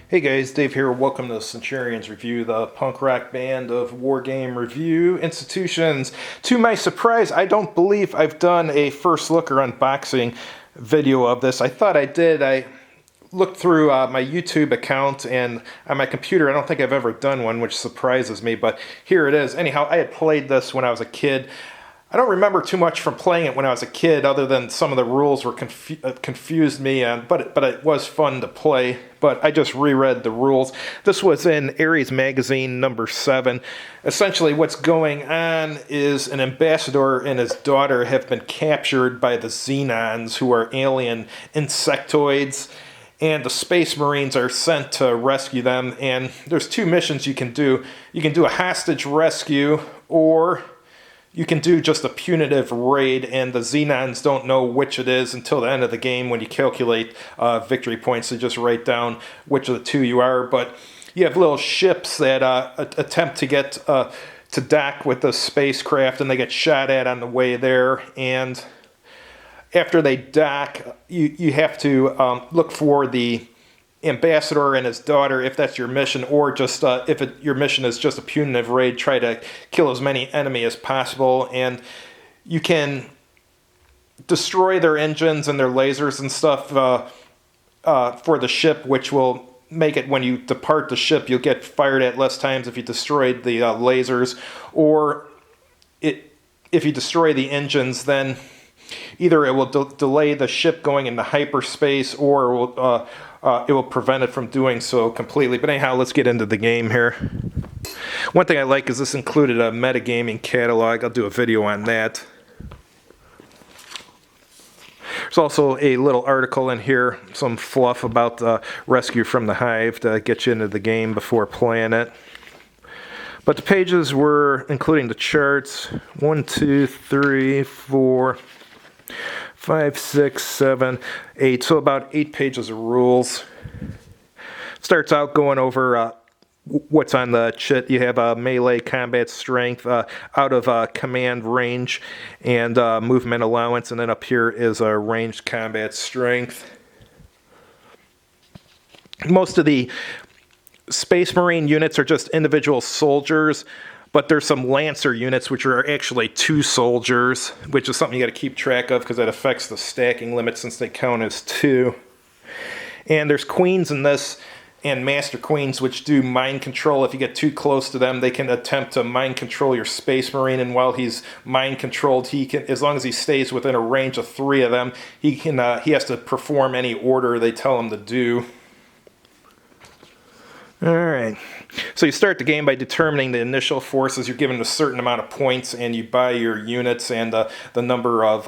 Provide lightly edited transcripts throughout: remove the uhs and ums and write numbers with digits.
Hey guys, Dave here. Welcome to Centurions Review, the punk rock band of wargame review institutions. To my surprise, I don't believe I've done a first look or unboxing video of this. I thought I did. I looked through my YouTube account and on my computer. I don't think I've ever done one, which surprises me, but here it is. Anyhow, I had played this when I was a kid. I don't remember too much from playing it when I was a kid, other than some of the rules were confused me, but it was fun to play. But I just reread the rules. This was in Ares Magazine number 7. Essentially what's going on is an ambassador and his daughter have been captured by the Xenons, who are alien insectoids, and the Space Marines are sent to rescue them. And there's two missions you can do. You can do a hostage rescue, or you can do just a punitive raid, and the Xenons don't know which it is until the end of the game when you calculate victory points. So just write down which of the two you are. But you have little ships that attempt to get to dock with the spacecraft, and they get shot at on the way there. And after they dock, you have to look for the ambassador and his daughter, if that's your mission, or just your mission is just a punitive raid, try to kill as many enemy as possible. And you can destroy their engines and their lasers and stuff for the ship, which will make it when you depart the ship, you'll get fired at less times if you destroyed the lasers. Or if you destroy the engines, then either it will delay the ship going into hyperspace, or it will prevent it from doing so completely. But anyhow, let's get into the game here. One thing I like is this included a metagaming catalog. I'll do a video on that. There's also a little article in here, some fluff about the rescue from the Hive to get you into the game before playing it. But the pages were, including the charts, 1, 2, 3, 4... 5, 6, 7, 8, so about 8 pages of rules. Starts out going over what's on the chit. You have a melee combat strength, out of command range, and movement allowance, and then up here is a ranged combat strength. Most of the Space Marine units are just individual soldiers, but there's some Lancer units, which are actually 2 soldiers, which is something you got to keep track of because that affects the stacking limit since they count as 2. And there's queens in this, and master queens, which do mind control. If you get too close to them, they can attempt to mind control your Space Marine, and while he's mind controlled, he can, as long as he stays within a range of 3 of them, he has to perform any order they tell him to do. Alright, so you start the game by determining the initial forces. You're given a certain amount of points, and you buy your units and the number of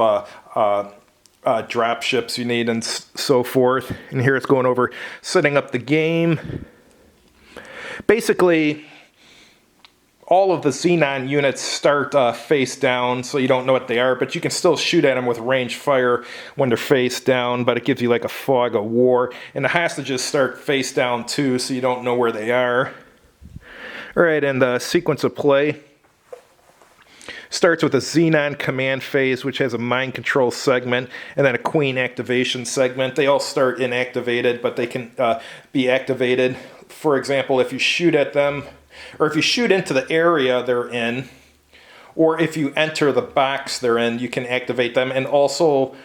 drop ships you need and so forth. And here it's going over setting up the game. Basically, all of the Xenon units start face down, so you don't know what they are, but you can still shoot at them with range fire when they're face down, but it gives you like a fog of war. And the hostages start face down too, so you don't know where they are. Alright, and the sequence of play starts with a Xenon command phase, which has a mind control segment, and then a queen activation segment. They all start inactivated, but they can be activated. For example, if you shoot at them, or if you shoot into the area they're in, or if you enter the box they're in, you can activate them. And also,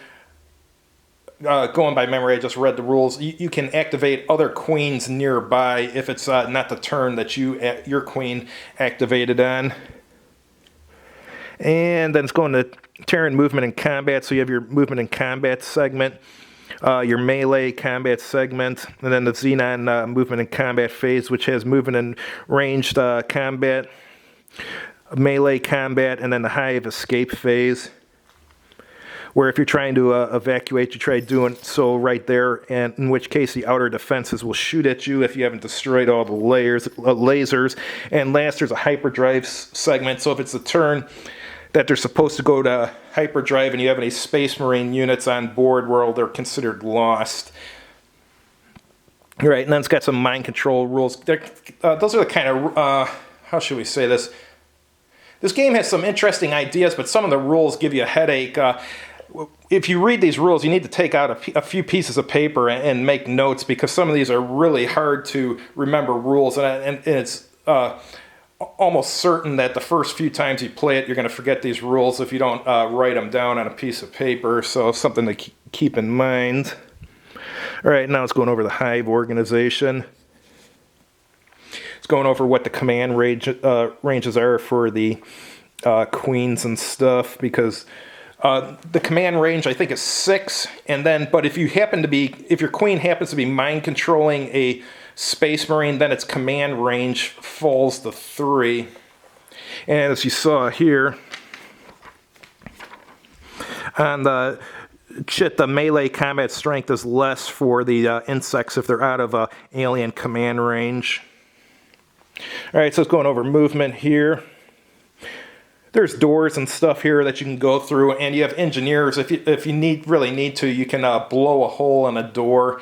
going by memory, I just read the rules, you can activate other queens nearby if it's not the turn that your queen activated on. And then it's going to Terran movement and combat, so you have your movement and combat segment, your melee combat segment, and then the Xenon movement and combat phase, which has movement and ranged combat, melee combat, and then the Hive escape phase, where if you're trying to evacuate, you try doing so right there, and in which case the outer defenses will shoot at you if you haven't destroyed all the lasers. And last, there's a hyperdrive segment, so if it's the turn that they're supposed to go to hyperdrive and you have any Space Marine units on board, well, they're considered lost. Right, and then it's got some mind control rules. Those are the kind of, how should we say this? This game has some interesting ideas, but some of the rules give you a headache. if you read these rules, you need to take out a few pieces of paper and make notes, because some of these are really hard to remember rules, and it's almost certain that the first few times you play it, you're going to forget these rules if you don't write them down on a piece of paper. So something to keep in mind. All right, now it's going over the Hive organization. It's going over what the command ranges are for the queens and stuff, because the command range I think is 6, and then but if your queen happens to be mind controlling a Space Marine, then its command range falls to 3. And as you saw here on the chit, the melee combat strength is less for the insects if they're out of alien command range. All right, so it's going over movement here. There's doors and stuff here that you can go through, and you have engineers. If you really need to, you can blow a hole in a door.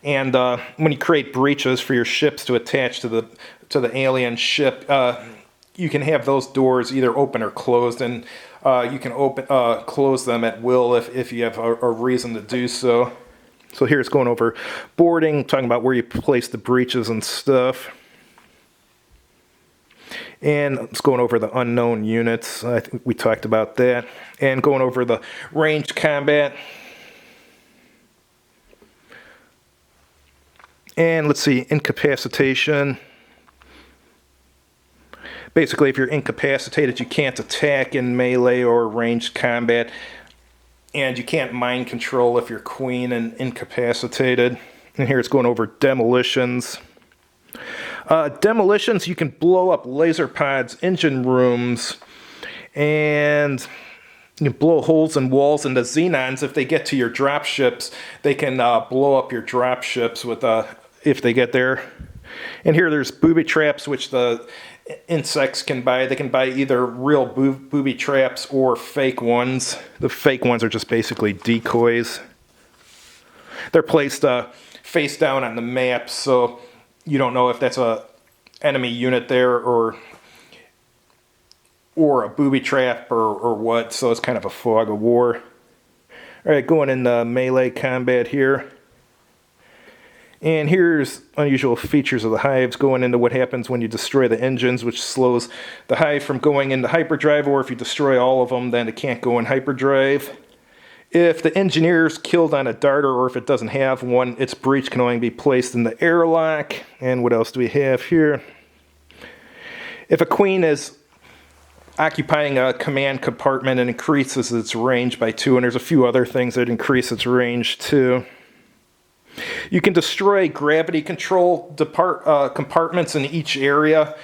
And when you create breaches for your ships to attach to the alien ship, you can have those doors either open or closed, and you can close them at will if you have a reason to do so. So here it's going over boarding, talking about where you place the breaches and stuff. And it's going over the unknown units. I think we talked about that. And going over the ranged combat. And let's see, incapacitation. Basically, if you're incapacitated, you can't attack in melee or ranged combat. And you can't mind control if you're queen and incapacitated. And here it's going over demolitions. Demolitions, you can blow up laser pods, engine rooms, and you can blow holes in walls. And the Xenons, if they get to your drop ships, they can blow up your drop ships if they get there. And here there's booby traps, which the insects can buy. They can buy either real booby traps or fake ones. The fake ones are just basically decoys. They're placed face down on the map, so you don't know if that's a enemy unit there or a booby trap or what, so it's kind of a fog of war. Alright, going into melee combat here. And here's unusual features of the Hives, going into what happens when you destroy the engines, which slows the Hive from going into hyperdrive, or if you destroy all of them, then it can't go in hyperdrive. If the engineer's killed on a darter, or if it doesn't have one, its breach can only be placed in the airlock. And what else do we have here? If a queen is occupying a command compartment, it increases its range by 2, and there's a few other things that increase its range too. You can destroy gravity control compartments in each area.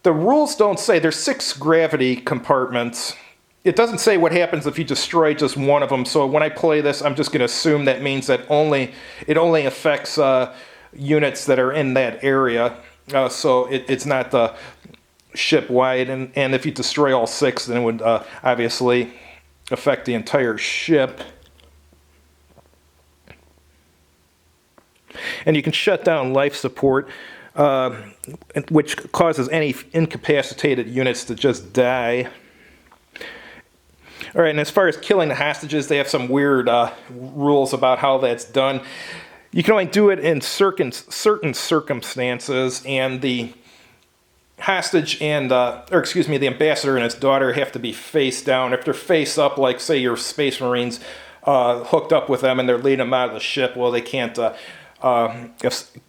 The rules don't say, there's 6 gravity compartments. It doesn't say what happens if you destroy just one of them, so when I play this, I'm just going to assume that means that it only affects units that are in that area, so it's not the ship-wide, and if you destroy all 6, then it would obviously affect the entire ship. And you can shut down life support, which causes any incapacitated units to just die. All right, and as far as killing the hostages, they have some weird rules about how that's done. You can only do it in certain circumstances, and the hostage and, the ambassador and his daughter have to be face down. If they're face up, like say your Space Marines hooked up with them and they're leading them out of the ship, well, they can't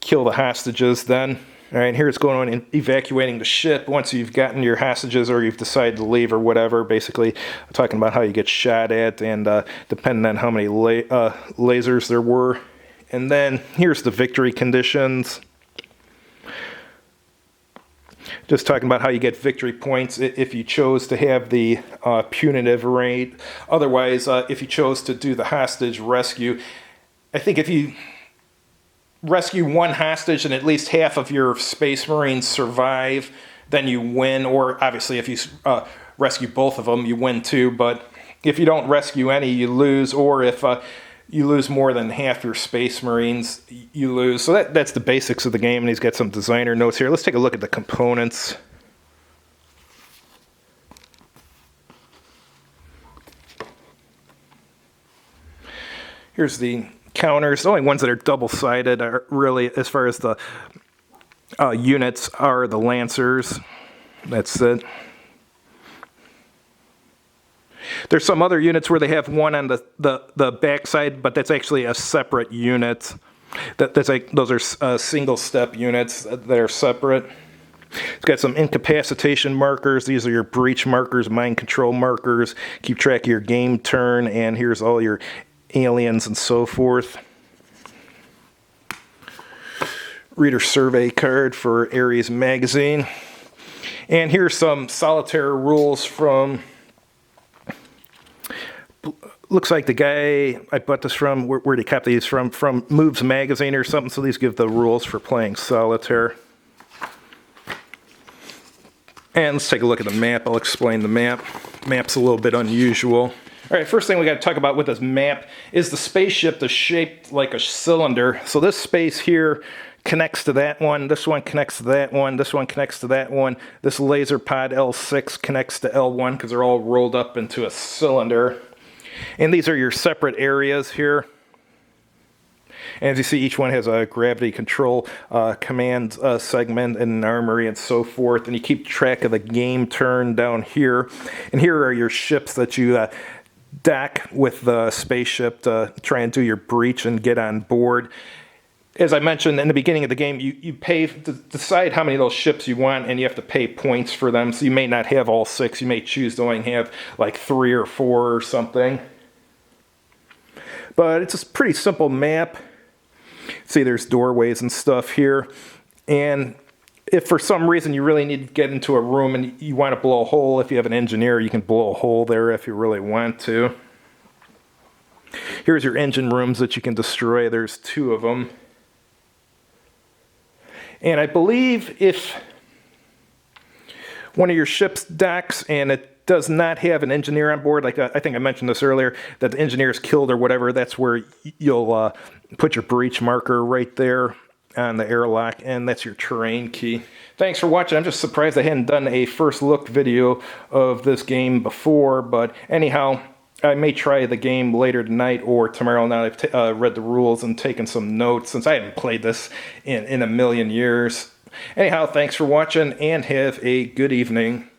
kill the hostages then. All right, here it's going on in evacuating the ship once you've gotten your hostages or you've decided to leave or whatever. Basically, talking about how you get shot at and depending on how many lasers there were. And then here's the victory conditions. Just talking about how you get victory points if you chose to have the punitive rate. Otherwise, if you chose to do the hostage rescue, I think if you rescue one hostage and at least half of your Space Marines survive, then you win. Or obviously if you rescue both of them, you win too. But if you don't rescue any, you lose. Or if you lose more than half your Space Marines, you lose. So that's the basics of the game, and he's got some designer notes here. Let's take a look at the components. Here's the counters. The only ones that are double-sided are really, as far as the units, are the Lancers. That's it. There's some other units where they have one on the back side, but that's actually a separate unit. That's like, those are single-step units that are separate. It's got some incapacitation markers. These are your breach markers, mind control markers. Keep track of your game turn, and here's all your aliens and so forth. Reader survey card for Ares magazine. And here's some solitaire rules from, looks like the guy I bought this from, where'd he copy these from Moves magazine or something. So these give the rules for playing solitaire. And let's take a look at the map. I'll explain the map. Map's a little bit unusual. All right, first thing we got to talk about with this map is the spaceship that's shaped like a cylinder. So this space here connects to that one, this one connects to that one, this one connects to that one. This laser pod L6 connects to L1 because they're all rolled up into a cylinder. And these are your separate areas here. And as you see, each one has a gravity control command segment and an armory and so forth. And you keep track of the game turn down here. And here are your ships that you dock with the spaceship to try and do your breach and get on board. As I mentioned in the beginning of the game, you pay to decide how many of those ships you want, and you have to pay points for them. So you may not have all 6. You may choose to only have like 3 or 4 or something. But it's a pretty simple map. See, there's doorways and stuff here. And if for some reason you really need to get into a room and you want to blow a hole, if you have an engineer, you can blow a hole there if you really want to. Here's your engine rooms that you can destroy. There's 2 of them. And I believe if one of your ships docks and it does not have an engineer on board, like I think I mentioned this earlier, that the engineer is killed or whatever, that's where you'll put your breach marker right there on the airlock, and that's your terrain key. Thanks for watching. I'm just surprised I hadn't done a first look video of this game before, but anyhow, I may try the game later tonight or tomorrow now that I've read the rules and taken some notes, since I haven't played this in a million years. Anyhow, thanks for watching and have a good evening.